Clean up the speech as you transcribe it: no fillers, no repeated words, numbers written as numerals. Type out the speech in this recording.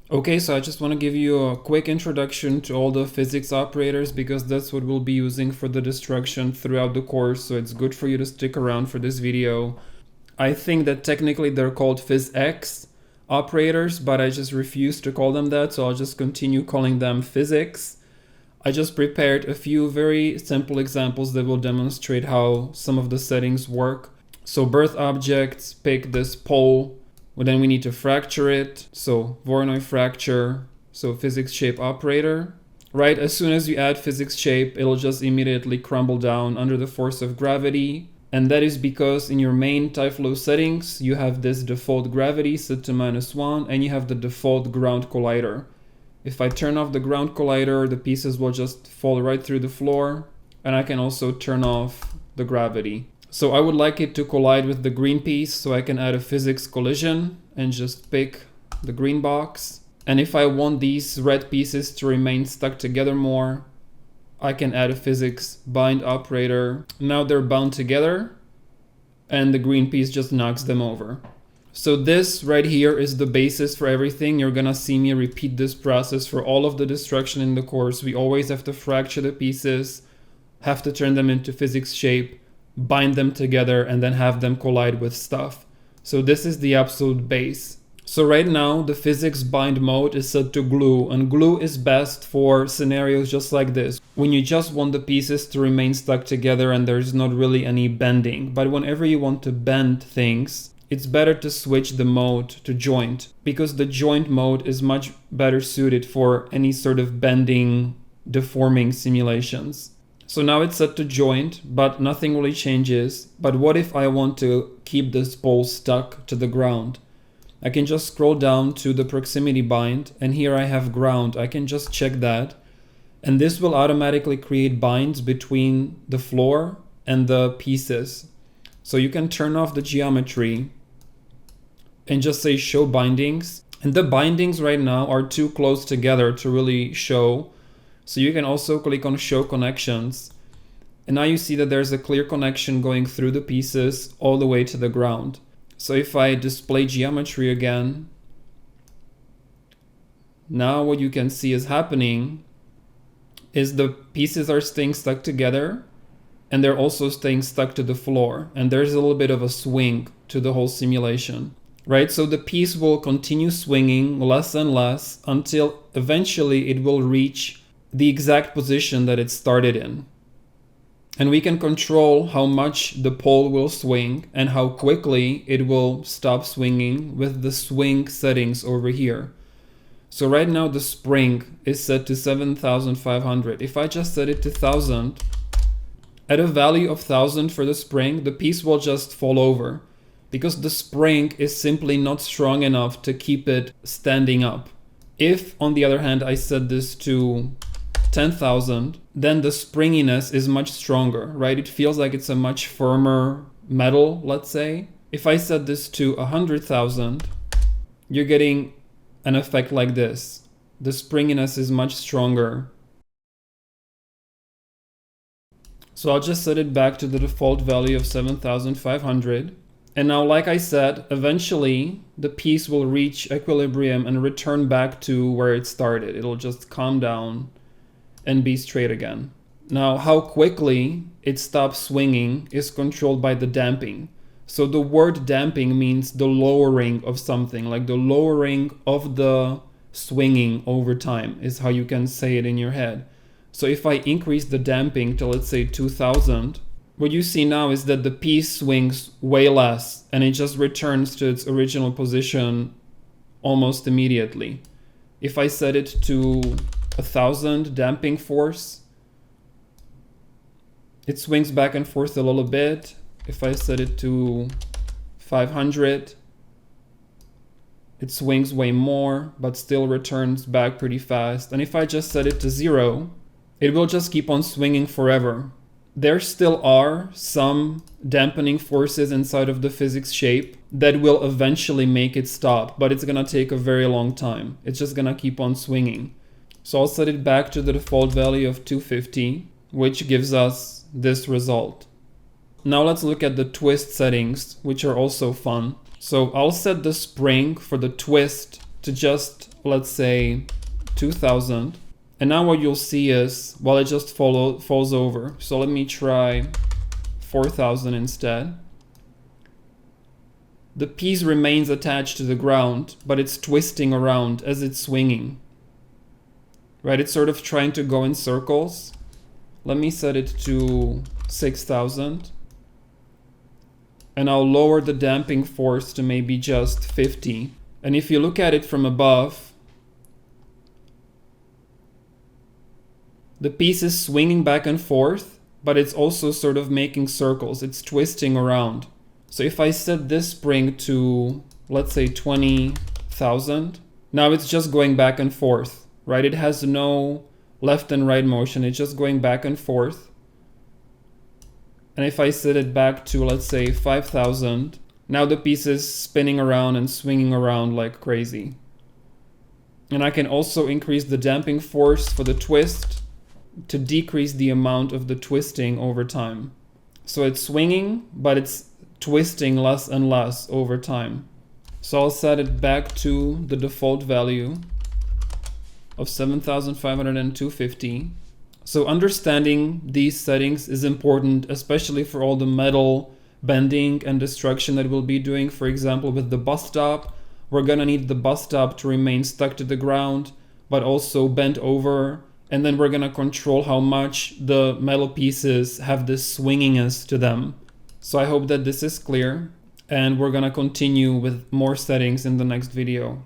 Okay, so I just want to give you a quick introduction to all the physics operators because that's what we'll be using for the destruction throughout the course, so it's good for you to stick around for this video. I think that technically they're called PhysX operators, but I just refuse to call them that, so I'll just continue calling them physics. I just prepared a few very simple examples that will demonstrate how some of the settings work. So birth objects, pick this pole. Well, then we need to fracture it. So Voronoi fracture, so physics shape operator. Right, as soon as you add physics shape, it'll just immediately crumble down under the force of gravity. And that is because in your main tyFlow settings, you have this default gravity set to -1 and you have the default ground collider. If I turn off the ground collider, the pieces will just fall right through the floor, and I can also turn off the gravity. So I would like it to collide with the green piece, so I can add a physics collision and just pick the green box. And if I want these red pieces to remain stuck together more, I can add a physics bind operator. Now they're bound together and the green piece just knocks them over. So this right here is the basis for everything. You're gonna see me repeat this process for all of the destruction in the course. We always have to fracture the pieces, have to turn them into physics shape, bind them together, and then have them collide with stuff. So this is the absolute base. So right now the physics bind mode is set to glue, and glue is best for scenarios just like this, when you just want the pieces to remain stuck together and there's not really any bending. But whenever you want to bend things, it's better to switch the mode to joint, because the joint mode is much better suited for any sort of bending, deforming simulations. So now it's set to joint, but nothing really changes. But what if I want to keep this pole stuck to the ground? I can just scroll down to the proximity bind, and here I have ground. I can just check that, and this will automatically create binds between the floor and the pieces. So you can turn off the geometry and just say show bindings. And the bindings right now are too close together to really show. So you can also click on show connections. And now you see that there's a clear connection going through the pieces all the way to the ground. So if I display geometry again, now what you can see is happening is the pieces are staying stuck together and they're also staying stuck to the floor. And there's a little bit of a swing to the whole simulation, right? So the piece will continue swinging less and less until eventually it will reach the exact position that it started in. And we can control how much the pole will swing and how quickly it will stop swinging with the swing settings over here. So right now the spring is set to 7,500. If I just set it to 1,000, at a value of 1,000 for the spring, the piece will just fall over because the spring is simply not strong enough to keep it standing up. If, on the other hand, I set this to 10,000, then the springiness is much stronger, right? It feels like it's a much firmer metal, let's say. If I set this to 100,000, you're getting an effect like this. The springiness is much stronger. So I'll just set it back to the default value of 7,500. And now, like I said, eventually the piece will reach equilibrium and return back to where it started. It'll just calm down and be straight again. Now, how quickly it stops swinging is controlled by the damping. So the word damping means the lowering of something, like the lowering of the swinging over time is how you can say it in your head. So if I increase the damping to, let's say, 2,000, what you see now is that the piece swings way less and it just returns to its original position almost immediately. If I set it to 1,000 damping force, it swings back and forth a little bit. If I set it to 500, it swings way more, but still returns back pretty fast. And if I just set it to 0, it will just keep on swinging forever. There still are some dampening forces inside of the physics shape that will eventually make it stop, but it's gonna take a very long time. It's just gonna keep on swinging. So I'll set it back to the default value of 250, which gives us this result. Now let's look at the twist settings, which are also fun. So I'll set the spring for the twist to just let's say 2000. And now what you'll see is, well, it just falls over. So let me try 4000 instead. The piece remains attached to the ground, but it's twisting around as it's swinging. Right, it's sort of trying to go in circles. Let me set it to 6000. And I'll lower the damping force to maybe just 50. And if you look at it from above, the piece is swinging back and forth, but it's also sort of making circles. It's twisting around. So if I set this spring to, let's say 20,000, now it's just going back and forth, right? It has no left and right motion. It's just going back and forth. And if I set it back to, let's say 5,000, now the piece is spinning around and swinging around like crazy. And I can also increase the damping force for the twist to decrease the amount of the twisting over time. So it's swinging, but it's twisting less and less over time. So I'll set it back to the default value of 7,500 and 250. So understanding these settings is important, especially for all the metal bending and destruction that we'll be doing. For example, with the bus stop, we're gonna need the bus stop to remain stuck to the ground, but also bent over. And then we're gonna control how much the metal pieces have this swinginess to them. So I hope that this is clear, and we're gonna continue with more settings in the next video.